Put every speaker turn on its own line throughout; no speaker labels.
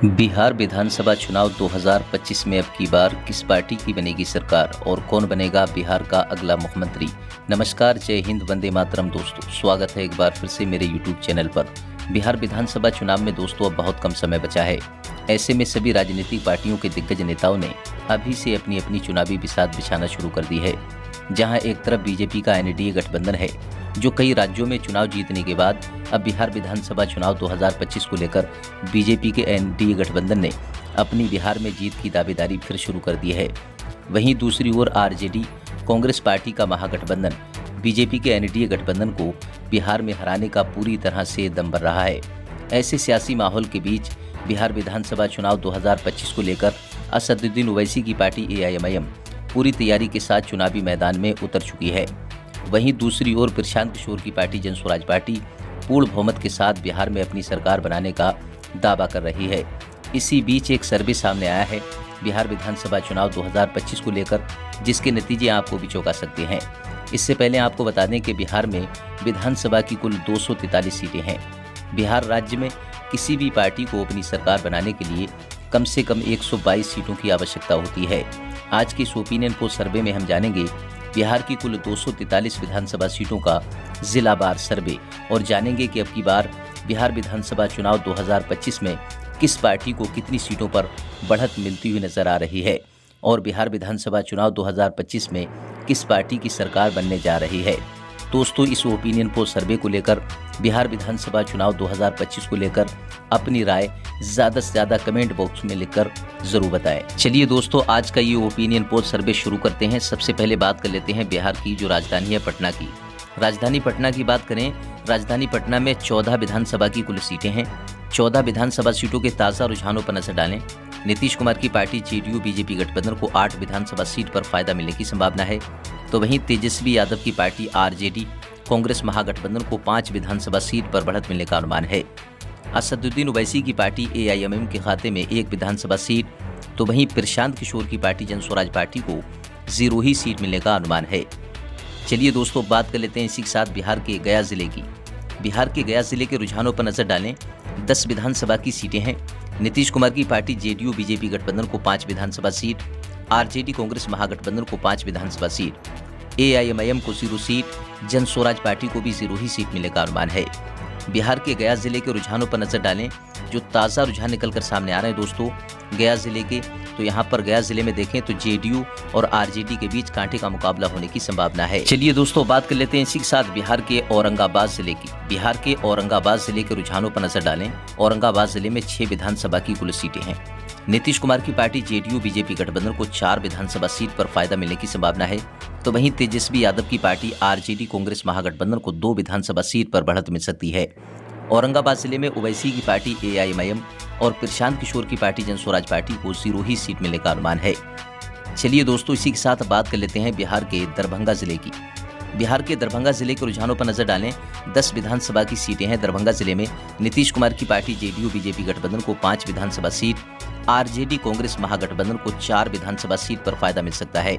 बिहार विधानसभा चुनाव 2025 में अब की बार किस पार्टी की बनेगी सरकार और कौन बनेगा बिहार का अगला मुख्यमंत्री। नमस्कार, जय हिंद, वंदे मातरम। दोस्तों, स्वागत है एक बार फिर से मेरे यूट्यूब चैनल पर। बिहार विधानसभा चुनाव में दोस्तों अब बहुत कम समय बचा है। ऐसे में सभी राजनीतिक पार्टियों के दिग्गज नेताओं ने अभी से अपनी अपनी चुनावी बिसात बिछाना शुरू कर दी है। जहां एक तरफ बीजेपी का एनडीए गठबंधन है जो कई राज्यों में चुनाव जीतने के बाद अब बिहार विधानसभा चुनाव 2025 को लेकर बीजेपी के एनडीए गठबंधन ने अपनी बिहार में जीत की दावेदारी फिर शुरू कर दी है। वहीं दूसरी ओर आरजेडी कांग्रेस पार्टी का महागठबंधन बीजेपी के एनडीए गठबंधन को बिहार में हराने का पूरी तरह से दम भर रहा है। ऐसे सियासी माहौल के बीच बिहार विधानसभा चुनाव 2025 को लेकर असदुद्दीन ओवैसी की पार्टी एआईएमआईएम पूरी तैयारी के साथ चुनावी मैदान में उतर चुकी है। वहीं दूसरी ओर प्रशांत किशोर की पार्टी जनस्वराज पार्टी पूर्ण बहुमत के साथ बिहार में अपनी सरकार बनाने का दावा कर रही है। इसी बीच एक सर्वे सामने आया है बिहार विधानसभा चुनाव 2025 को लेकर, जिसके नतीजे आपको भी चौंका सकते हैं। इससे पहले आपको बता दें कि बिहार में विधानसभा की कुल 243 सीटें हैं। बिहार राज्य में किसी भी पार्टी को अपनी सरकार बनाने के लिए कम से कम 122 सीटों की आवश्यकता होती है। आज की इस ओपिनियन पोल सर्वे में हम जानेंगे बिहार की कुल 243 विधानसभा सीटों का जिलावार सर्वे और जानेंगे कि अब की बार बिहार विधानसभा चुनाव 2025 में किस पार्टी को कितनी सीटों पर बढ़त मिलती हुई नजर आ रही है और बिहार विधानसभा चुनाव 2025 में किस पार्टी की सरकार बनने जा रही है। दोस्तों, इस ओपिनियन पोल सर्वे को लेकर, बिहार विधानसभा चुनाव 2025 को लेकर अपनी राय ज़्यादा से ज़्यादा कमेंट बॉक्स में लिखकर ज़रूर बताएं। चलिए दोस्तों, आज का ये ओपिनियन पोल सर्वे शुरू करते हैं। सबसे पहले बात कर लेते हैं बिहार की जो राजधानी है पटना की। राजधानी पटना की बात करें, राजधानी पटना में 14 विधानसभा की कुल सीटें हैं। 14 विधानसभा सीटों के ताज़ा रुझानों पर नजर डालें। नीतीश कुमार की पार्टी जेडीयू बीजेपी गठबंधन को 8 विधानसभा सीट पर फायदा मिलने की संभावना है, तो वहीं तेजस्वी यादव की पार्टी आरजेडी कांग्रेस महागठबंधन को 5 विधानसभा सीट पर बढ़त मिलने का अनुमान है। असदुद्दीन ओवैसी की पार्टी एआईएमआईएम के खाते में 1 विधानसभा सीट, तो वहीं प्रशांत किशोर की पार्टी जनस्वराज पार्टी को 0 ही सीट मिलने का अनुमान है। चलिए दोस्तों, बात कर लेते हैं इसी के साथ बिहार के गया जिले की। बिहार के गया जिले के रुझानों पर नजर डालें। 10 विधानसभा की सीटें हैं। नीतीश कुमार की पार्टी जेडीयू बीजेपी गठबंधन को 5 विधानसभा सीट, आरजेडी कांग्रेस महागठबंधन को 5 विधानसभा सीट, एआईएमआईएम को 0 सीट, जनस्वराज पार्टी को भी 0 ही सीट मिलने का अनुमान है। बिहार के गया जिले के रुझानों पर नजर डालें। जो ताज़ा रुझान निकलकर सामने आ रहे हैं दोस्तों गया जिले के, तो यहाँ पर गया जिले में देखें तो जेडीयू और आरजेडी के बीच कांटे का मुकाबला होने की संभावना है। चलिए दोस्तों, बात कर लेते हैं इसी के साथ बिहार के औरंगाबाद जिले की। बिहार के औरंगाबाद जिले के रुझानों पर नजर डालें। औरंगाबाद जिले में 6 विधानसभा की कुल सीटें हैं। नीतीश कुमार की पार्टी जेडीयू बीजेपी गठबंधन को 4 विधानसभा सीट पर फायदा मिलने की संभावना है, तो वहीं तेजस्वी यादव की पार्टी आरजेडी कांग्रेस महागठबंधन को 2 विधानसभा सीट पर बढ़त मिल सकती है। औरंगाबाद जिले में ओवैसी की पार्टी एआईएमआईएम और प्रशांत किशोर की पार्टी जनस्वराज पार्टी को 0 ही सीट मिलने का अनुमान है। चलिए दोस्तों, इसी के साथ बात कर लेते हैं बिहार के दरभंगा जिले की। बिहार के दरभंगा जिले के रुझानों पर नजर डालें। 10 विधानसभा की सीटें हैं। दरभंगा जिले में नीतीश कुमार की पार्टी जेडीयू बीजेपी गठबंधन को 5 विधानसभा सीट, आरजेडी कांग्रेस महागठबंधन को 4 विधानसभा सीट पर फायदा मिल सकता है।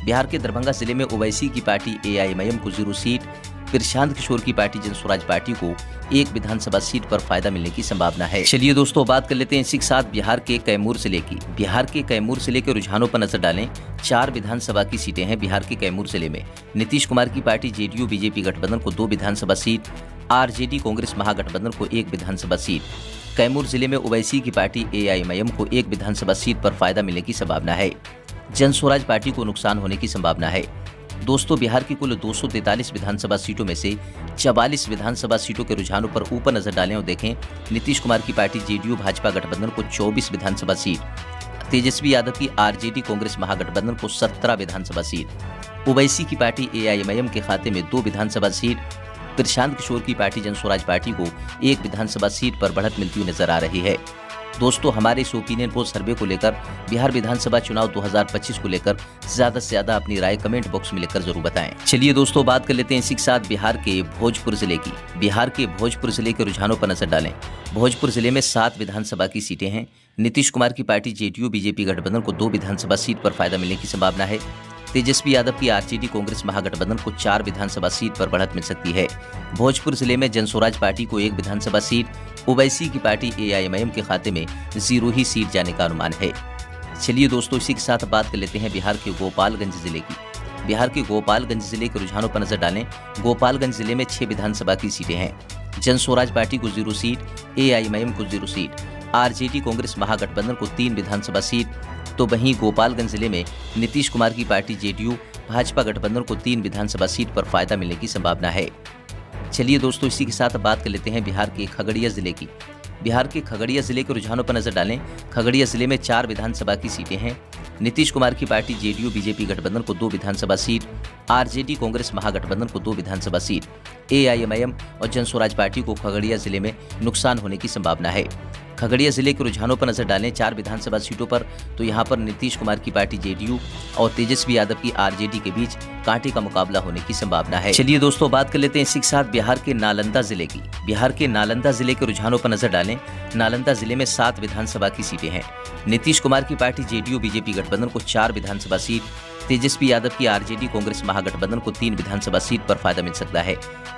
बिहार के दरभंगा जिले में ओवैसी की पार्टी एआईएमआईएम को 0 सीट, प्रशांत किशोर की पार्टी जनस्वराज पार्टी को 1 विधानसभा सीट पर फायदा मिलने की संभावना है। चलिए दोस्तों, बात कर लेते हैं इसी के साथ बिहार के कैमूर जिले की। बिहार के कैमूर जिले के रुझानों पर नजर डालें। 4 विधानसभा की सीटें हैं बिहार के कैमूर जिले में। नीतीश कुमार की पार्टी जेडीयू बीजेपी गठबंधन को 2 विधानसभा सीट, आरजेडी कांग्रेस महागठबंधन को 1 विधानसभा सीट, कैमूर जिले में ओवैसी की पार्टी एआईएमआईएम को 1 विधानसभा सीट पर फायदा मिलने की संभावना है। जनस्वराज पार्टी को नुकसान होने की संभावना है। दोस्तों, बिहार की कुल 243 विधानसभा सीटों में से 44 विधानसभा सीटों के रुझानों पर ऊपर नजर डालें और देखें। नीतीश कुमार की पार्टी जेडीयू भाजपा गठबंधन को 24 विधानसभा सीट, तेजस्वी यादव की आरजेडी कांग्रेस महागठबंधन को 17 विधानसभा सीट, ओवैसी की पार्टी एआईएमआईएम के खाते में 2 विधानसभा सीट, प्रशांत किशोर की पार्टी जनस्वराज पार्टी को 1 विधानसभा सीट पर बढ़त मिलती हुई नजर आ रही है। दोस्तों, हमारे इस ओपिनियन पोल सर्वे को लेकर, बिहार विधानसभा चुनाव 2025 को लेकर ज्यादा से ज्यादा अपनी राय कमेंट बॉक्स में लिखकर जरूर बताएं। चलिए दोस्तों, बात कर लेते हैं इसी के साथ बिहार के भोजपुर जिले की। बिहार के भोजपुर जिले के रुझानों पर नजर डालें। भोजपुर जिले में 7 विधानसभा की सीटें हैं। नीतीश कुमार की पार्टी जेडीयू बीजेपी गठबंधन को 2 विधानसभा सीट पर फायदा मिलने की संभावना है। तेजस्वी यादव की आरजेडी कांग्रेस महागठबंधन को 4 विधानसभा सीट पर बढ़त मिल सकती है। भोजपुर जिले में जनस्वराज पार्टी को 1 विधानसभा सीट, ओवैसी की पार्टी एआईएमआईएम के खाते में 0 ही सीट जाने का अनुमान है। चलिए दोस्तों, इसी के साथ बात कर लेते हैं बिहार के गोपालगंज जिले की। बिहार के गोपालगंज जिले के रुझानों पर नजर डालें। गोपालगंज जिले में 6 विधानसभा की सीटें हैं। जनस्वराज पार्टी को 0 सीट, एआईएमआईएम को 0 सीट, आरजेडी कांग्रेस महागठबंधन को 3 विधानसभा सीट, तो वहीं गोपालगंज जिले में नीतीश कुमार की पार्टी जेडीयू भाजपा गठबंधन को 3 विधानसभा सीट पर फायदा मिलने की संभावना है। चलिए दोस्तों, इसी के साथ बात कर लेते हैं बिहार के खगड़िया जिले की। बिहार के खगड़िया जिले के रुझानों पर नजर डालें। खगड़िया जिले में 4 विधानसभा की सीटें हैं। नीतीश कुमार की पार्टी जेडीयू बीजेपी गठबंधन को 2 विधानसभा सीट, आरजेडी कांग्रेस महागठबंधन को 2 विधानसभा सीट, एआईएमआईएम और जनस्वराज पार्टी को खगड़िया जिले में नुकसान होने की संभावना है। खगड़िया जिले के रुझानों पर नजर डालें 4 विधानसभा सीटों पर, तो यहां पर नीतीश कुमार की पार्टी जेडीयू और तेजस्वी यादव की आरजेडी के बीच कांटे का मुकाबला होने की संभावना है। चलिए दोस्तों, बात कर लेते हैं इसी के साथ बिहार के नालंदा जिले की। बिहार के नालंदा जिले के रुझानों पर नजर डालें। नालंदा जिले में 7 विधानसभा की सीटें हैं। नीतीश कुमार की पार्टी जेडीयू बीजेपी गठबंधन को 4 विधानसभा सीट, तेजस्वी यादव की आरजेडी कांग्रेस महागठबंधन को 3 विधानसभा सीट पर फायदा मिल सकता है।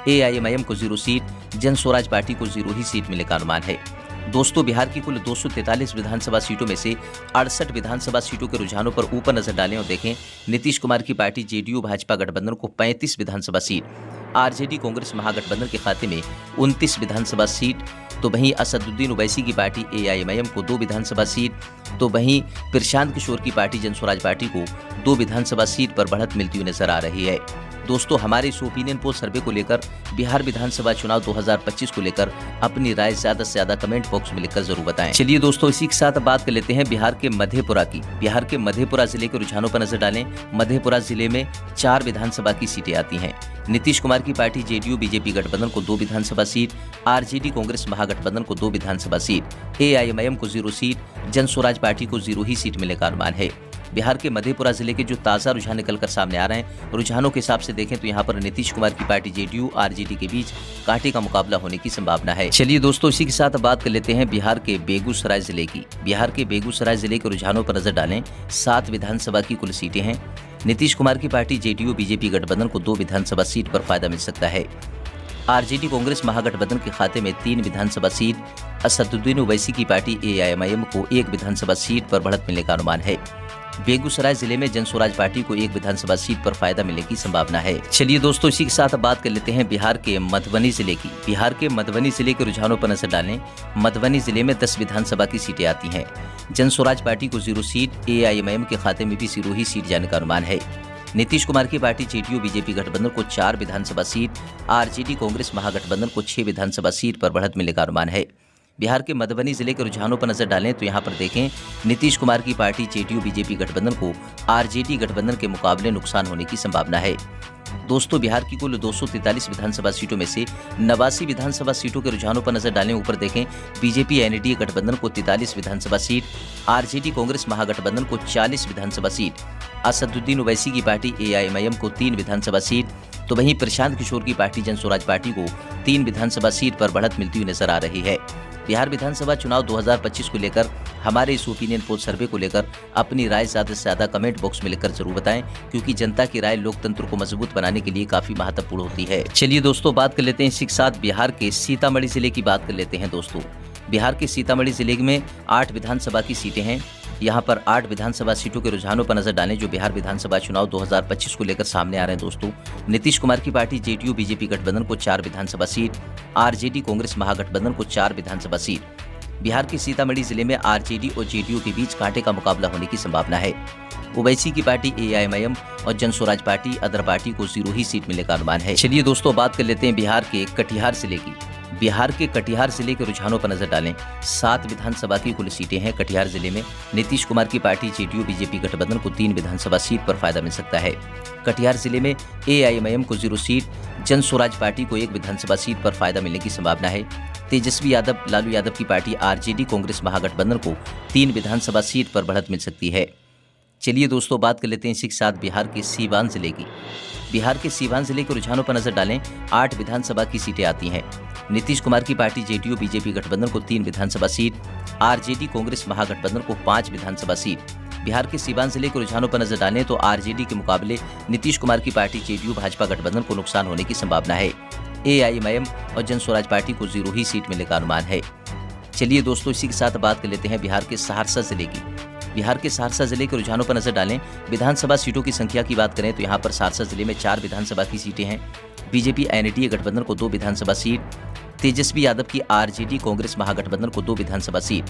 एआईएमआईएम को 0 सीट, जनस्वराज पार्टी को 0 ही सीट मिलने का अनुमान है। दोस्तों, बिहार की कुल 243 विधानसभा सीटों में से 68 विधानसभा सीटों के रुझानों पर ऊपर नजर डालें और देखें। नीतीश कुमार की पार्टी जेडीयू भाजपा गठबंधन को 35 विधानसभा सीट, आरजेडी कांग्रेस महागठबंधन के खाते में 29 विधानसभा सीट, तो वहीं असदुद्दीन ओवैसी की पार्टी एआईएमआईएम को 2 विधानसभा सीट, तो वहीं प्रशांत किशोर की पार्टी जनस्वराज पार्टी को 2 विधानसभा सीट पर बढ़त मिलती हुई नजर आ रही है। दोस्तों, हमारे इस ओपिनियन पोल सर्वे को लेकर बिहार विधानसभा चुनाव 2025 को लेकर अपनी राय ज्यादा से ज्यादा कमेंट बॉक्स में लिखकर जरूर बताएं। चलिए दोस्तों, इसी के साथ बात कर लेते हैं बिहार के मधेपुरा की। बिहार के मधेपुरा जिले के रुझानों पर नजर डालें। मधेपुरा जिले में 4 विधानसभा की सीटें आती हैं। नीतीश कुमार की पार्टी जेडीयू बीजेपी गठबंधन को 2 विधानसभा सीट, आरजेडी कांग्रेस महागठबंधन को 2 विधानसभा सीट, एआईएमआईएम को 0 सीट, जनस्वराज पार्टी को 0 ही सीट मिलने का अनुमान है। बिहार के मधेपुरा जिले के जो ताजा रुझान निकलकर सामने आ रहे हैं, रुझानों के हिसाब से देखें तो यहाँ पर नीतीश कुमार की पार्टी जेडीयू आरजेडी के बीच कांटे का मुकाबला होने की संभावना है। चलिए दोस्तों, इसी के साथ बात कर लेते हैं बिहार के बेगूसराय जिले की। बिहार के बेगूसराय जिले के रुझानों पर नजर डालें। 7 विधानसभा की कुल सीटें हैं। नीतीश कुमार की पार्टी जेडीयू बीजेपी गठबंधन को 2 विधानसभा सीट पर फायदा मिल सकता है। आरजेडी कांग्रेस महागठबंधन के खाते में 3 विधानसभा सीट, असदुद्दीन ओवैसी की पार्टी एआईएमआईएम को 1 विधानसभा सीट पर बढ़त मिलने का अनुमान है। बेगूसराय जिले में जनस्वराज पार्टी को 1 विधानसभा सीट पर फायदा मिलने की संभावना है। चलिए दोस्तों, इसी के साथ बात कर लेते हैं बिहार के मधुबनी जिले की। बिहार के मधुबनी जिले के रुझानों पर नजर डालें। मधुबनी जिले में 10 विधानसभा की सीटें आती हैं। जनस्वराज पार्टी को 0 सीट, एआईएमआईएम के खाते में भी 0 ही सीट जाने का अनुमान है। नीतीश कुमार की पार्टी जेडीयू बीजेपी गठबंधन को 4 विधानसभा सीट, आरजेडी कांग्रेस महागठबंधन को 6 विधानसभा सीट पर बढ़त मिलने का अनुमान है। बिहार के मधुबनी जिले के रुझानों पर नजर डालें तो यहाँ पर देखें, नीतीश कुमार की पार्टी जेडीयू बीजेपी गठबंधन को आरजेडी गठबंधन के मुकाबले नुकसान होने की संभावना है। दोस्तों, बिहार की कुल 243 विधानसभा सीटों में से 89 विधानसभा सीटों के रुझानों पर नजर डालें। ऊपर देखें, बीजेपी एनडीए गठबंधन को 43 विधानसभा सीट, आरजेडी कांग्रेस महागठबंधन को 40 विधानसभा सीट, असदुद्दीन ओवैसी की पार्टी एआईएमआईएम को 3 विधानसभा सीट, तो वहीं प्रशांत किशोर की पार्टी जनस्वराज पार्टी को 3 विधानसभा सीट पर बढ़त मिलती हुई नजर आ रही है। बिहार विधानसभा चुनाव 2025 को लेकर हमारे इस ओपिनियन पोल सर्वे को लेकर अपनी राय ज्यादा से ज्यादा कमेंट बॉक्स में लिखकर जरूर बताएं, क्योंकि जनता की राय लोकतंत्र को मजबूत बनाने के लिए काफी महत्वपूर्ण होती है। चलिए दोस्तों, बात कर लेते हैं इसी के साथ बिहार के सीतामढ़ी जिले की बात कर लेते हैं। दोस्तों, बिहार के सीतामढ़ी जिले में 8 विधानसभा की सीटें हैं। यहाँ पर 8 विधानसभा सीटों के रुझानों पर नजर डालें जो बिहार विधानसभा चुनाव 2025 को लेकर सामने आ रहे हैं। दोस्तों, नीतीश कुमार की पार्टी जेडीयू बीजेपी गठबंधन को 4 विधानसभा सीट, आरजेडी कांग्रेस महागठबंधन को 4 विधानसभा सीट। बिहार के सीतामढ़ी जिले में आरजेडी और जेडीयू के बीच कांटे का मुकाबला होने की संभावना है। ओवैसी की पार्टी एआईएमआईएम और जनस्वराज पार्टी अदर पार्टी को 0 ही सीट मिलने का अनुमान है। चलिए दोस्तों, बात कर लेते हैं बिहार के कटिहार जिले की। बिहार के कटिहार जिले के रुझानों पर नजर डालें। 7 विधानसभा की कुल सीटें हैं कटिहार जिले में। नीतीश कुमार की पार्टी जेडीयू बीजेपी गठबंधन को 3 विधानसभा सीट पर फायदा मिल सकता है। कटिहार जिले में एआईएमआईएम को 0 सीट, जनस्वराज पार्टी को 1 विधानसभा सीट पर फायदा मिलने की संभावना है। तेजस्वी यादव लालू यादव की पार्टी आरजेडी कांग्रेस महागठबंधन को 3 विधानसभा सीट पर बढ़त मिल सकती है। चलिए दोस्तों, बात कर लेते हैं इसी के साथ बिहार के सीवान जिले की। बिहार के सीवान जिले के रुझानों पर नजर डालें। 8 विधानसभा की सीटें आती हैं। नीतीश कुमार की पार्टी जेडीयू बीजेपी गठबंधन को 3 विधानसभा सीट, आरजेडी कांग्रेस महागठबंधन को 5 विधानसभा सीट, बिहार के सीवान जिले के रुझानों पर नजर डालें तो आरजेडी के मुकाबले नीतीश कुमार की पार्टी जेडीयू भाजपा गठबंधन को नुकसान होने की संभावना है। एआईएमआईएम और जन स्वराज पार्टी को 0 ही सीट मिलने का अनुमान है। चलिए दोस्तों, इसी के साथ बात कर लेते हैं बिहार के सहरसा जिले की। बिहार के सहरसा जिले के रुझानों पर नजर डालें। विधानसभा सीटों की संख्या की बात करें तो यहाँ पर सहरसा जिले में 4 विधानसभा की सीटें हैं। बीजेपी एनडीए गठबंधन को 2 विधानसभा सीट, तेजस्वी यादव की आरजेडी कांग्रेस महागठबंधन को 2 विधानसभा सीट,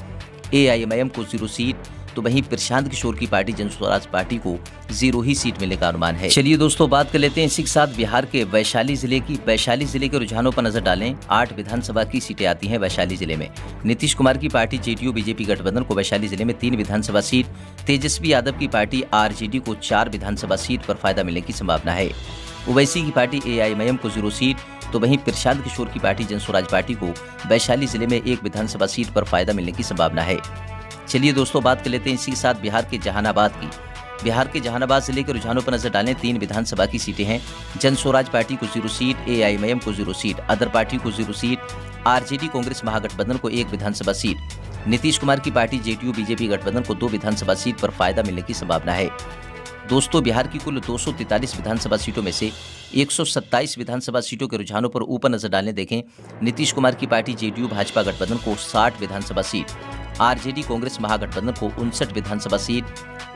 एआईएमआईएम को 0 सीट, तो वहीं प्रशांत किशोर की पार्टी जन स्वराज पार्टी को 0 ही सीट मिलने का अनुमान है। चलिए दोस्तों, बात कर लेते हैं इसी के साथ बिहार के वैशाली जिले की। वैशाली जिले के रुझानों पर नजर डालें। 8 विधानसभा की सीटें आती हैं वैशाली जिले में। नीतीश कुमार की पार्टी जेडीयू बीजेपी गठबंधन को वैशाली जिले में 3 विधानसभा सीट, तेजस्वी यादव की पार्टी आरजेडी को 4 विधानसभा सीट पर फायदा मिलने की संभावना है। ओवैसी की पार्टी एआईएमआईएम को 0 सीट, तो वहीं प्रशांत किशोर की पार्टी जन स्वराज पार्टी को वैशाली जिले में 1 विधानसभा सीट पर फायदा मिलने की संभावना है। चलिए दोस्तों, बात कर लेते हैं इसी के साथ बिहार के जहानाबाद की। बिहार के जहानाबाद जिले के रुझानों पर नजर डालें। 3 विधानसभा की सीटें हैं। जन स्वराज पार्टी को 0 सीट, एआईएमआईएम को 0 सीट, अदर पार्टी को 0 सीट, आरजेडी कांग्रेस महागठबंधन को 1 विधानसभा सीट, नीतीश कुमार की पार्टी जेडीयू बीजेपी गठबंधन को 2 विधानसभा सीट पर फायदा मिलने की संभावना है। दोस्तों, बिहार की कुल 243 विधानसभा सीटों में से 127 विधानसभा सीटों के रुझानों पर ऊपर नजर डालने देखें। नीतीश कुमार की पार्टी जेडीयू भाजपा गठबंधन को 60 विधानसभा सीट, आरजेडी कांग्रेस महागठबंधन को 59 विधानसभा सीट,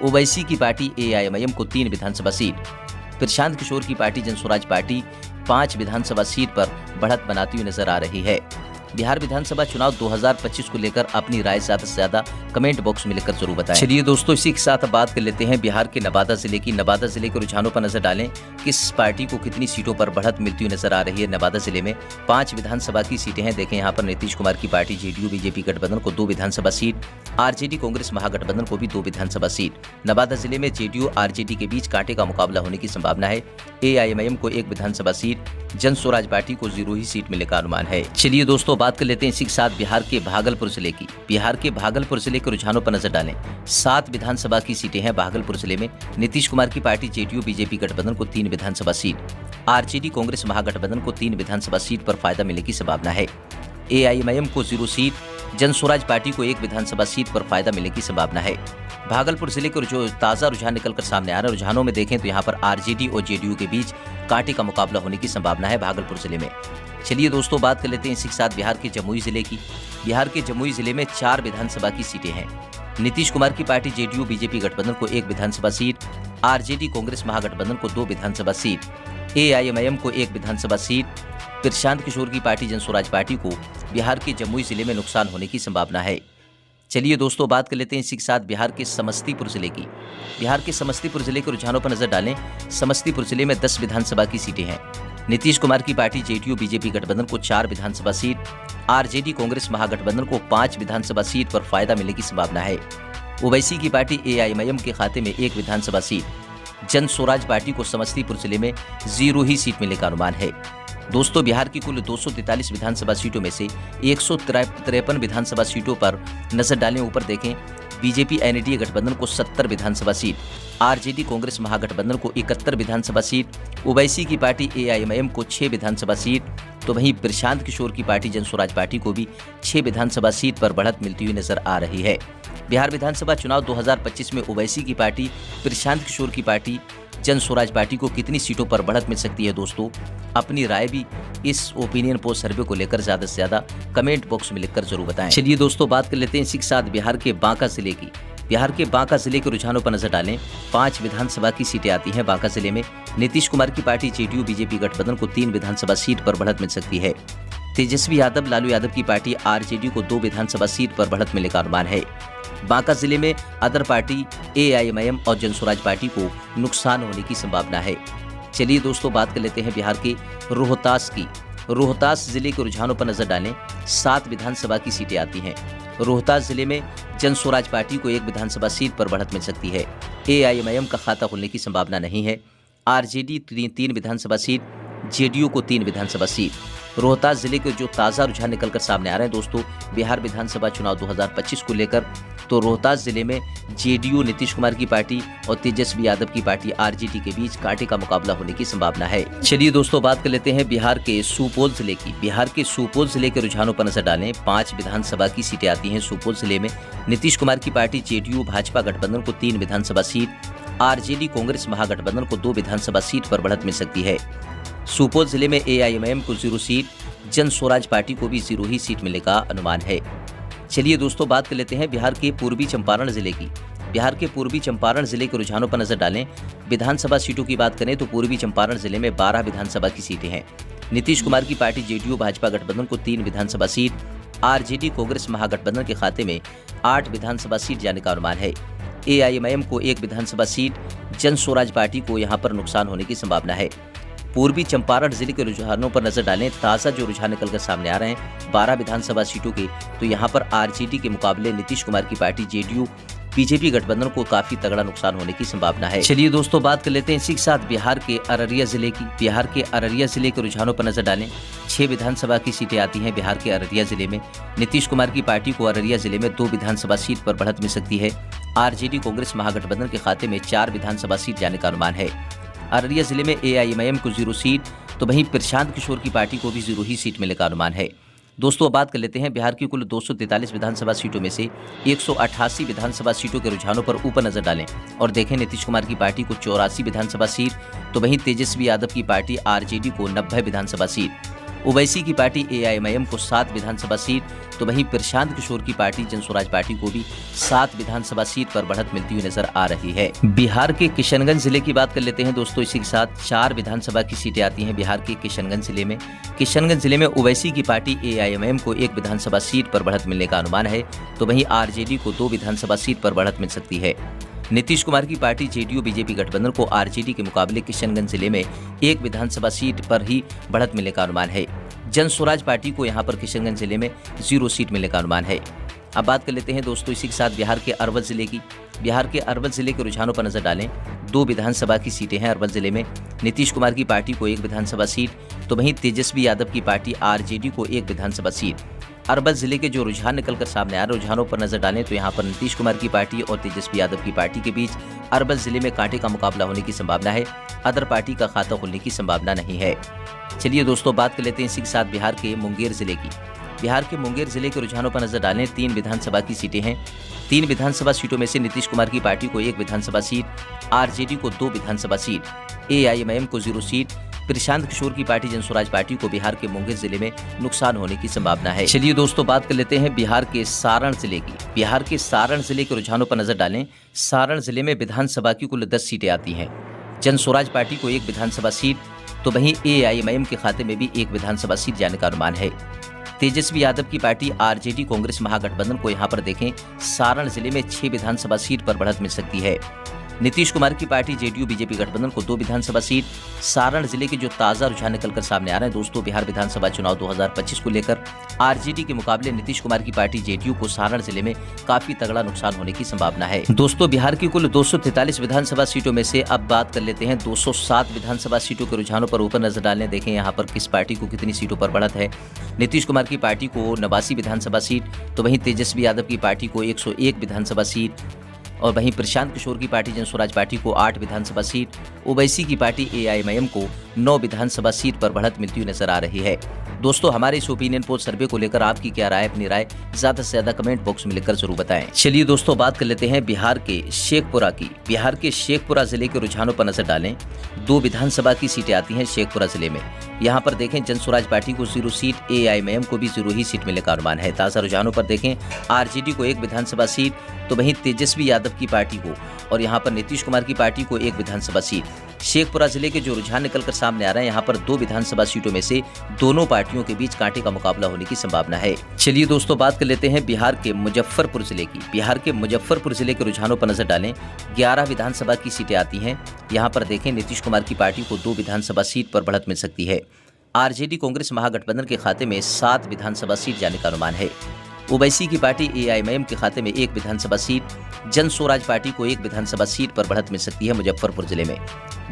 ओवैसी की पार्टी एआईएमआईएम को 3 विधानसभा सीट, प्रशांत किशोर की पार्टी जन स्वराज पार्टी 5 विधानसभा सीट पर बढ़त बनाती हुई नजर आ रही है। बिहार विधानसभा चुनाव 2025 को लेकर अपनी राय ज्यादा से ज्यादा कमेंट बॉक्स में लिखकर जरूर बताएं। चलिए दोस्तों, इसी के साथ बात कर लेते हैं बिहार के नवादा जिले की। नवादा जिले के रुझानों पर नजर डालें। किस पार्टी को कितनी सीटों पर बढ़त मिलती हुई नजर आ रही है। नवादा जिले में 5 विधानसभा की सीटें हैं। देखें, यहाँ पर नीतीश कुमार की पार्टी जेडीयू बीजेपी गठबंधन को 2 विधानसभा सीट, आरजेडी कांग्रेस महागठबंधन को भी 2 विधानसभा सीट। नवादा जिले में जेडीयू आरजेडी के बीच कांटे का मुकाबला होने की संभावना है। एआईएमआईएम को 1 विधानसभा सीट, जन स्वराज पार्टी को 0 ही सीट मिलने का अनुमान है। चलिए दोस्तों, बात कर लेते हैं इसी के साथ बिहार के भागलपुर जिले की। बिहार के भागलपुर जिले के रुझानों पर नजर डालें। 7 विधानसभा की सीटें हैं भागलपुर जिले में। नीतीश कुमार की पार्टी जेडीयू बीजेपी गठबंधन को 3 विधानसभा सीट, आरजेडी कांग्रेस महागठबंधन को 3 विधानसभा सीट पर फायदा मिलने की संभावना है। एआईएमआईएम को 0 सीट, जन स्वराज पार्टी को 1 विधानसभा सीट पर फायदा मिलने की संभावना है। भागलपुर जिले के जो ताजा रुझान निकलकर सामने आ रहा है, रुझानों में देखें तो यहाँ पर आरजेडी और जेडीयू के बीच कांटे का मुकाबला होने की संभावना है भागलपुर जिले में। चलिए दोस्तों, बात कर लेते हैं इसी के साथ बिहार के जमुई जिले की। बिहार के जमुई जिले में 4 विधानसभा की सीटें हैं। नीतीश कुमार की पार्टी जेडीयू बीजेपी गठबंधन को 1 विधानसभा सीट, आरजेडी कांग्रेस महागठबंधन को 2 विधानसभा सीट, एआईएमआईएम को 1 विधानसभा सीट, प्रशांत किशोर की पार्टी जन स्वराज पार्टी को बिहार के जमुई जिले में नुकसान होने की संभावना है। चलिए दोस्तों, बात कर लेते हैं इसी के साथ बिहार के समस्तीपुर जिले की। बिहार के समस्तीपुर जिले के रुझानों पर नजर डालें। समस्तीपुर जिले में 10 विधानसभा की सीटें हैं। नीतीश कुमार की पार्टी जेडीयू बीजेपी गठबंधन को 4 विधानसभा सीट, आरजेडी कांग्रेस महागठबंधन को 5 विधानसभा सीट पर फायदा मिलने की संभावना है। ओवैसी की पार्टी एआईएमआईएम के खाते में 1 विधानसभा सीट, जन स्वराज पार्टी को समस्तीपुर जिले में 0 ही सीट मिलने का अनुमान है। दोस्तों, बिहार की कुल 243 विधानसभा सीटों में से 153 विधानसभा सीटों पर नजर डालें। ऊपर देखें, बीजेपी एनडीए गठबंधन को 70 विधानसभा सीट, आरजेडी कांग्रेस महागठबंधन को 71 विधानसभा सीट, ओवैसी की पार्टी एआईएमआईएम को 6 विधानसभा सीट, तो वहीं प्रशांत किशोर की पार्टी जन स्वराज पार्टी को भी 6 विधानसभा सीट पर बढ़त मिलती हुई नजर आ रही है। बिहार विधानसभा चुनाव 2025 में ओवैसी की पार्टी, प्रशांत किशोर की पार्टी, जन स्वराज पार्टी को कितनी सीटों पर बढ़त मिल सकती है। दोस्तों, अपनी राय भी इस ओपिनियन पोल सर्वे को लेकर ज्यादा से ज्यादा कमेंट बॉक्स में लिखकर जरूर बताएं। चलिए दोस्तों, बात कर लेते हैं इसी के साथ बिहार के बांका जिले की। बिहार के बांका जिले के रुझानों पर नजर डालें। 5 विधानसभा की सीटें आती हैं बांका जिले में। नीतीश कुमार की पार्टी जेडीयू बीजेपी गठबंधन को 3 विधानसभा सीट पर बढ़त मिल सकती है। तेजस्वी यादव लालू यादव की पार्टी आरजेडी को 2 विधानसभा सीट पर बढ़त मिलने का अनुमान है। बांका जिले में अदर पार्टी एआईएमआईएम और जन स्वराज पार्टी को नुकसान होने की संभावना है। चलिए दोस्तों, बात कर लेते हैं बिहार के रोहतास की। रोहतास जिले के रुझानों पर नजर डालें। 7 विधानसभा की सीटें आती हैं। रोहतास जिले में जन स्वराज पार्टी को 1 विधानसभा सीट पर बढ़त मिल सकती है। एआईएमआईएम का खाता खुलने की संभावना नहीं है। आरजेडी 3 विधानसभा सीट, जेडीयू को 3 विधानसभा सीट, रोहतास जिले के जो ताज़ा रुझान निकलकर सामने आ रहे हैं दोस्तों बिहार विधानसभा चुनाव 2025 को लेकर, तो रोहतास जिले में जेडीयू नीतीश कुमार की पार्टी और तेजस्वी यादव की पार्टी आरजेडी के बीच कांटे का मुकाबला होने की संभावना है। चलिए दोस्तों बात कर लेते हैं बिहार के सुपौल जिले की। बिहार के सुपौल जिले के रुझानों पर नजर डालें। 5 विधानसभा की सीटें आती हैं सुपौल जिले में। नीतीश कुमार की पार्टी जेडीयू भाजपा गठबंधन को 3 विधानसभा सीट, आरजेडी कांग्रेस महागठबंधन को 2 विधानसभा सीट पर बढ़त मिल सकती है। सुपौल जिले में एआईएमआईएम को 0 सीट, जन स्वराज पार्टी को भी 0 ही सीट मिलने का अनुमान है। चलिए दोस्तों बात कर लेते हैं बिहार के पूर्वी चंपारण जिले की। बिहार के पूर्वी चंपारण जिले के रुझानों पर नजर डालें। विधानसभा सीटों की बात करें तो पूर्वी चंपारण जिले में 12 विधानसभा की सीटें हैं। नीतीश कुमार की पार्टी जेडीयू भाजपा गठबंधन को 3 विधानसभा सीट, आरजेडी कांग्रेस महागठबंधन के खाते में 8 विधानसभा सीट जाने का अनुमान है। एआईएमआईएम को 1 विधानसभा सीट, जन स्वराज पार्टी को यहां पर नुकसान होने की संभावना है। पूर्वी चंपारण जिले के रुझानों पर नजर डालें। ताज़ा जो रुझान निकलकर सामने आ रहे हैं 12 विधानसभा सीटों के, तो यहां पर आरजेडी के मुकाबले नीतीश कुमार की पार्टी जेडीयू बीजेपी गठबंधन को काफी तगड़ा नुकसान होने की संभावना है। चलिए दोस्तों बात कर लेते हैं इसी के साथ बिहार के अररिया जिले की। बिहार के अररिया जिले के रुझानों पर नजर डालें। 6 विधानसभा की सीटें आती हैं बिहार के अररिया जिले में। नीतीश कुमार की पार्टी को अररिया जिले में 2 विधानसभा सीट पर बढ़त मिल सकती है। आरजेडी कांग्रेस महागठबंधन के खाते में 4 विधानसभा सीट जाने का अनुमान है। अररिया जिले में एआईएमआईएम को 0 सीट, तो वहीं प्रशांत किशोर की पार्टी को भी 0 ही सीट मिलने का अनुमान है। दोस्तों बात कर लेते हैं बिहार की कुल 243 विधानसभा सीटों में से 188 विधानसभा सीटों के रुझानों पर ऊपर नजर डालें और देखें नीतीश कुमार की पार्टी को 84 विधानसभा सीट, तो वहीं तेजस्वी यादव की पार्टी आरजेडी को 90 विधानसभा सीट, ओवैसी की पार्टी एआईएमआईएम को 7 विधानसभा सीट, तो वहीं प्रशांत किशोर की पार्टी जन स्वराज पार्टी को भी 7 विधानसभा सीट पर बढ़त मिलती हुई नजर आ रही है। बिहार के किशनगंज जिले की बात कर लेते हैं दोस्तों। इसी के साथ 4 विधानसभा की सीटें आती हैं बिहार के किशनगंज जिले में। किशनगंज जिले में ओवैसी की पार्टी एआईएमआईएम को 1 विधानसभा सीट पर बढ़त मिलने का अनुमान है, तो वहीं आरजेडी को 2 विधानसभा सीट पर बढ़त मिल सकती है। नीतीश कुमार की पार्टी जेडीयू बीजेपी गठबंधन को आरजेडी के मुकाबले किशनगंज जिले में 1 विधानसभा सीट पर ही बढ़त मिलने का अनुमान है। जन स्वराज पार्टी को यहां पर किशनगंज जिले में 0 सीट मिलने का अनुमान है। अब बात कर लेते हैं दोस्तों इसी के साथ बिहार के अरवल जिले की। बिहार के अरवल जिले के रुझानों पर नजर डालें। 2 विधानसभा की सीटें हैं अरवल जिले में। नीतीश कुमार की पार्टी को 1 विधानसभा सीट, तो वहीं तेजस्वी यादव की पार्टी आरजेडी को 1 विधानसभा सीट। अरवल जिले के जो रुझान निकलकर सामने आ रहे रुझानों पर नजर डालें तो यहाँ पर नीतीश कुमार की पार्टी और तेजस्वी यादव की पार्टी के बीच अरवल जिले में कांटे का मुकाबला होने की संभावना है। अदर पार्टी का खाता खुलने की संभावना नहीं है। चलिए दोस्तों बात कर लेते हैं इसी के साथ बिहार के मुंगेर जिले की। बिहार के मुंगेर जिले के रुझानों पर नजर डालें। 3 विधानसभा की सीटें हैं। 3 विधानसभा सीटों में से नीतीश कुमार की पार्टी को 1 विधानसभा सीट, आरजेडी को 2 विधानसभा सीट, एआईएमआईएम को 0 सीट, प्रशांत किशोर की पार्टी जन स्वराज पार्टी को बिहार के मुंगेर जिले में नुकसान होने की संभावना है। चलिए दोस्तों बात कर लेते हैं बिहार के सारण जिले की। बिहार के सारण जिले के रुझानों पर नजर डालें। सारण जिले में विधानसभा की कुल 10 सीटें आती हैं। जन स्वराज पार्टी को 1 विधानसभा सीट, तो वहीं एआईएमआईएम के खाते में भी 1 विधानसभा सीट जाने का अनुमान है। तेजस्वी यादव की पार्टी आरजेडी कांग्रेस महागठबंधन को यहां पर देखें सारण जिले में 6 विधानसभा सीट पर बढ़त मिल सकती है। नीतीश कुमार की पार्टी जेडीयू बीजेपी गठबंधन को 2 विधानसभा सीट। सारण जिले के जो ताजा रुझान निकलकर सामने आ रहे हैं दोस्तों बिहार विधानसभा चुनाव 2025 को लेकर, आरजेडी के मुकाबले नीतीश कुमार की पार्टी जेडीयू को सारण जिले में काफी तगड़ा नुकसान होने की संभावना है। दोस्तों बिहार की कुल 243 विधानसभा सीटों में से अब बात कर लेते हैं 207 विधानसभा सीटों के रुझानों पर ऊपर नजर डालने। देखें यहाँ पर किस पार्टी को कितनी सीटों पर बढ़त है। नीतीश कुमार की पार्टी को 89 विधानसभा सीट, तो वहीं तेजस्वी यादव की पार्टी को 101 विधानसभा सीट, और वहीं प्रशांत किशोर की पार्टी जन स्वराज पार्टी को 8 विधानसभा सीट, ओवैसी की पार्टी एआईएमआईएम को 9 विधानसभा सीट पर बढ़त मिलती हुई नजर आ रही है। दोस्तों हमारे इस ओपिनियन पोल सर्वे को लेकर आपकी क्या राय, अपनी राय ज्यादा से ज्यादा कमेंट बॉक्स में लिखकर जरूर बताएं। चलिए दोस्तों बात कर लेते हैं बिहार के शेखपुरा की। बिहार के शेखपुरा जिले के रुझानों पर नजर डालें। 2 विधानसभा की सीटें आती हैं शेखपुरा जिले में। यहाँ पर देखें जन स्वराज पार्टी को 0 सीट, एआईएमआईएम को भी 0 ही सीट मिलने का अनुमान है। ताजा रुझानों पर देखें आरजेडी को 1 विधानसभा सीट, तो वहीं तेजस्वी यादव की पार्टी को और यहाँ पर नीतीश कुमार की पार्टी को 1 विधानसभा सीट। शेखपुरा जिले के जो रुझान निकलकर सामने आ रहे हैं यहाँ पर 2 विधानसभा सीटों में से दोनों पार्टियों के बीच कांटे का मुकाबला होने की संभावना है। चलिए दोस्तों बात कर लेते हैं बिहार के मुजफ्फरपुर जिले की। बिहार के मुजफ्फरपुर जिले के रुझानों पर नजर डालें। 11 विधानसभा की सीटें आती हैं। यहाँ पर देखें नीतीश कुमार की पार्टी को 2 विधानसभा सीट पर बढ़त मिल सकती है। आरजेडी कांग्रेस महागठबंधन के खाते में 7 विधानसभा सीट जाने का अनुमान है। ओवैसी की पार्टी एआईएमआईएम के खाते में एक विधानसभा सीट, जन स्वराज पार्टी को एक विधानसभा सीट पर बढ़त मिल सकती है मुजफ्फरपुर जिले में।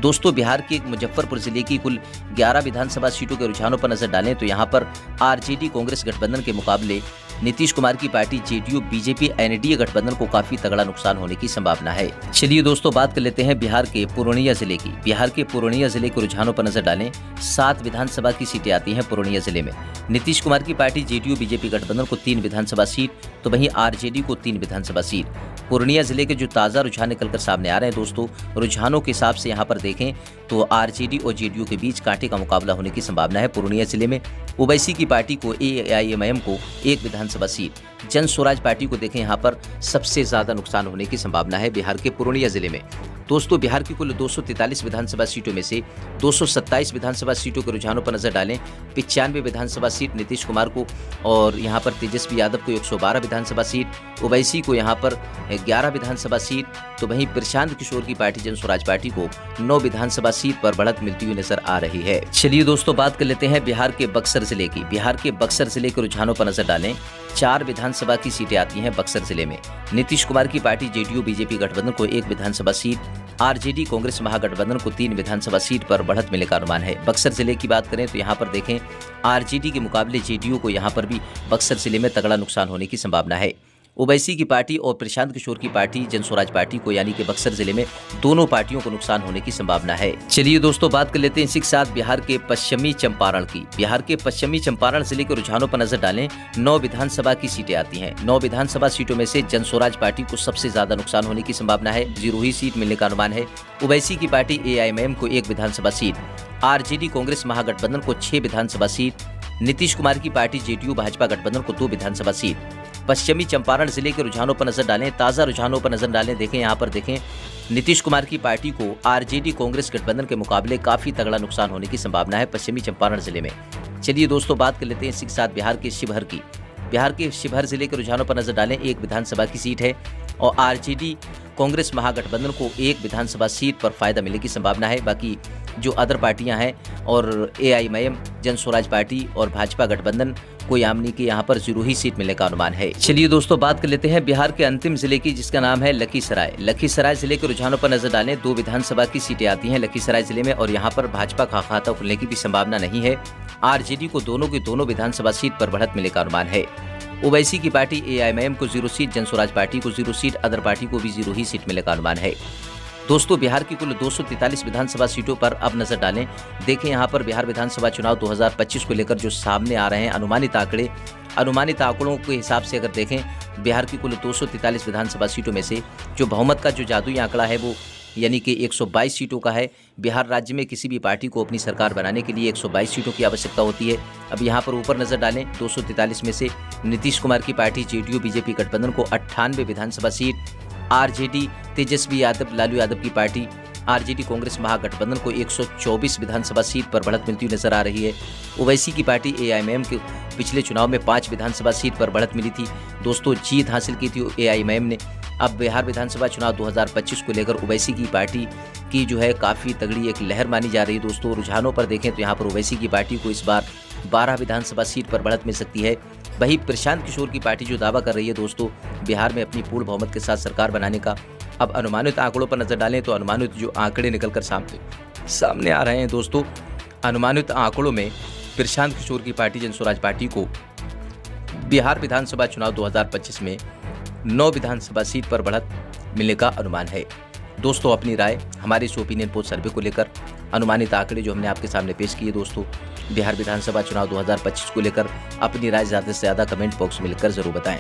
दोस्तों, बिहार के मुजफ्फरपुर जिले की कुल 11 विधानसभा सीटों के रुझानों पर नजर डालें तो यहाँ पर आरजेडी कांग्रेस गठबंधन के मुकाबले नीतीश कुमार की पार्टी जेडीयू बीजेपी एनडीए गठबंधन को काफी तगड़ा नुकसान होने की संभावना है। चलिए दोस्तों, बात कर लेते हैं बिहार के पूर्णिया जिले की। बिहार के पूर्णिया जिले के रुझानों पर नजर डालें, 7 विधानसभा की सीटें आती हैं पूर्णिया जिले में। नीतीश कुमार की पार्टी जेडीयू बीजेपी गठबंधन को 3 विधानसभा सीट, तो वहीं आरजेडी को 3 विधानसभा सीट। पूर्णिया जिले के जो ताजा रुझान निकलकर सामने आ रहे हैं दोस्तों, रुझानों के हिसाब से यहाँ पर देखें तो आरजेडी और जेडीयू के बीच कांटे का मुकाबला होने की संभावना है पूर्णिया जिले में। ओवैसी की पार्टी को एआईएमआईएम को 1 विधानसभा सीट, जन स्वराज पार्टी को देखें यहाँ पर सबसे ज्यादा नुकसान होने की संभावना है बिहार के पूर्णिया जिले में। दोस्तों, बिहार की कुल 243 विधानसभा सीटों में से 227 विधानसभा सीटों के रुझानों पर नजर डालें, 95 विधानसभा सीट नीतीश कुमार को और यहाँ पर तेजस्वी यादव को 112 विधानसभा सीट, ओवैसी को यहाँ पर 11 विधानसभा सीट, तो वहीं प्रशांत किशोर की पार्टी जन स्वराज पार्टी को 9 विधानसभा सीट पर बढ़त मिलती हुई नजर आ रही है। चलिए दोस्तों, बात कर लेते हैं बिहार के बक्सर जिले की। बिहार के बक्सर जिले के रुझानों पर नजर डालें, 4 विधानसभा की सीटें आती हैं बक्सर जिले में। नीतीश कुमार की पार्टी जेडीयू बीजेपी गठबंधन को 1 विधानसभा सीट, आरजेडी कांग्रेस महागठबंधन को 3 विधानसभा सीट पर बढ़त मिलने का अनुमान है। बक्सर जिले की बात करें तो यहाँ पर देखें आरजेडी के मुकाबले जेडीयू को यहाँ पर भी बक्सर जिले में तगड़ा नुकसान होने की संभावना है। ओवैसी की पार्टी और प्रशांत किशोर की पार्टी जन स्वराज पार्टी को यानी कि बक्सर जिले में दोनों पार्टियों को नुकसान होने की संभावना है। चलिए दोस्तों, बात कर लेते हैं इसी के साथ बिहार के पश्चिमी चंपारण की। बिहार के पश्चिमी चंपारण जिले के रुझानों पर नजर डालें, 9 विधानसभा की सीटें आती हैं। 9 विधानसभा सीटों में से जन स्वराज पार्टी को सबसे ज्यादा नुकसान होने की संभावना है, 0 ही सीट मिलने का अनुमान है। ओवैसी की पार्टी एआईएमआईएम को 1 विधानसभा सीट, आरजेडी कांग्रेस महागठबंधन को 6 विधानसभा सीट, नीतीश कुमार की पार्टी जेडीयू भाजपा गठबंधन को 2 विधानसभा सीट। पश्चिमी चंपारण जिले के रुझानों पर नजर डालें, ताजा रुझानों पर नजर डालें, देखें यहाँ पर देखें नीतीश कुमार की पार्टी को आरजेडी कांग्रेस गठबंधन के मुकाबले काफी तगड़ा नुकसान होने की संभावना है पश्चिमी चंपारण जिले में। चलिए दोस्तों, बात कर लेते हैं इसी के साथ बिहार के शिवहर की। बिहार के शिवहर जिले के रुझानों पर नजर डालें, 1 विधानसभा की सीट है और आरजेडी कांग्रेस महागठबंधन को 1 विधानसभा सीट पर फायदा मिलने की संभावना है। बाकी जो अदर पार्टियां हैं और एआईएमआईएम, जन स्वराज पार्टी और भाजपा गठबंधन को यानी कि यहाँ पर 0 ही सीट मिलने का अनुमान है। चलिए दोस्तों, बात कर लेते हैं बिहार के अंतिम जिले की, जिसका नाम है लखीसराय। लखीसराय जिले के रुझानों पर नजर डालें, 2 विधानसभा की सीटें आती हैं लखीसराय जिले में और यहाँ पर भाजपा का खाता खुलने की भी संभावना नहीं है। आरजेडी को दोनों की दोनों विधानसभा सीट पर बढ़त मिलने का अनुमान है। ओवैसी की पार्टी एआईएमआईएम को 0 सीट, जन स्वराज पार्टी को 0 सीट, अदर पार्टी को भी 0 ही सीट मिलने का अनुमान है। दोस्तों, बिहार की कुल 243 विधानसभा सीटों पर अब नजर डालें, देखें यहाँ पर बिहार विधानसभा चुनाव 2025 को लेकर जो सामने आ रहे हैं अनुमानित आंकड़ों के हिसाब से अगर देखें, बिहार की कुल 243 विधानसभा सीटों में से जो बहुमत का जो जादुई आंकड़ा है वो यानी कि 122 सीटों का है। बिहार राज्य में किसी भी पार्टी को अपनी सरकार बनाने के लिए 122 सीटों की आवश्यकता होती है। अब यहाँ पर ऊपर नजर डालें, 243 में से नीतीश कुमार की पार्टी जेडीयू बीजेपी गठबंधन को 98 विधानसभा सीट, आरजेडी तेजस्वी यादव लालू यादव की पार्टी आरजेडी कांग्रेस महागठबंधन को 124 विधानसभा सीट पर बढ़त मिलती हुई नजर आ रही है। ओवैसी की पार्टी एआईएमआईएम के पिछले चुनाव में 5 विधानसभा सीट पर बढ़त मिली थी। दोस्तों, जीत हासिल की थी एआईएमआईएम ने। अब बिहार विधानसभा चुनाव 2025 को लेकर ओवैसी की पार्टी की जो है काफी तगड़ी एक लहर मानी जा रही है। दोस्तों, रुझानों पर देखें तो यहाँ पर ओवैसी की पार्टी को इस बार 12 विधानसभा सीट पर बढ़त मिल सकती है। वहीं प्रशांत किशोर की पार्टी जो दावा कर रही है दोस्तों बिहार में अपनी पूर्ण बहुमत के साथ सरकार बनाने का। अब अनुमानित आंकड़ों पर नजर डालें तो अनुमानित जो आंकड़े निकलकर सामने आ रहे हैं दोस्तों, अनुमानित आंकड़ों में प्रशांत किशोर की पार्टी जन स्वराज पार्टी को बिहार विधानसभा चुनाव 2025 में 9 विधानसभा सीट पर बढ़त मिलने का अनुमान है। दोस्तों, अपनी राय हमारे इस ओपिनियन पोल सर्वे को लेकर अनुमानित आंकड़े जो हमने आपके सामने पेश किए दोस्तों बिहार विधानसभा चुनाव 2025 को लेकर अपनी राय ज़्यादा से ज़्यादा कमेंट बॉक्स में लिखकर जरूर बताएं।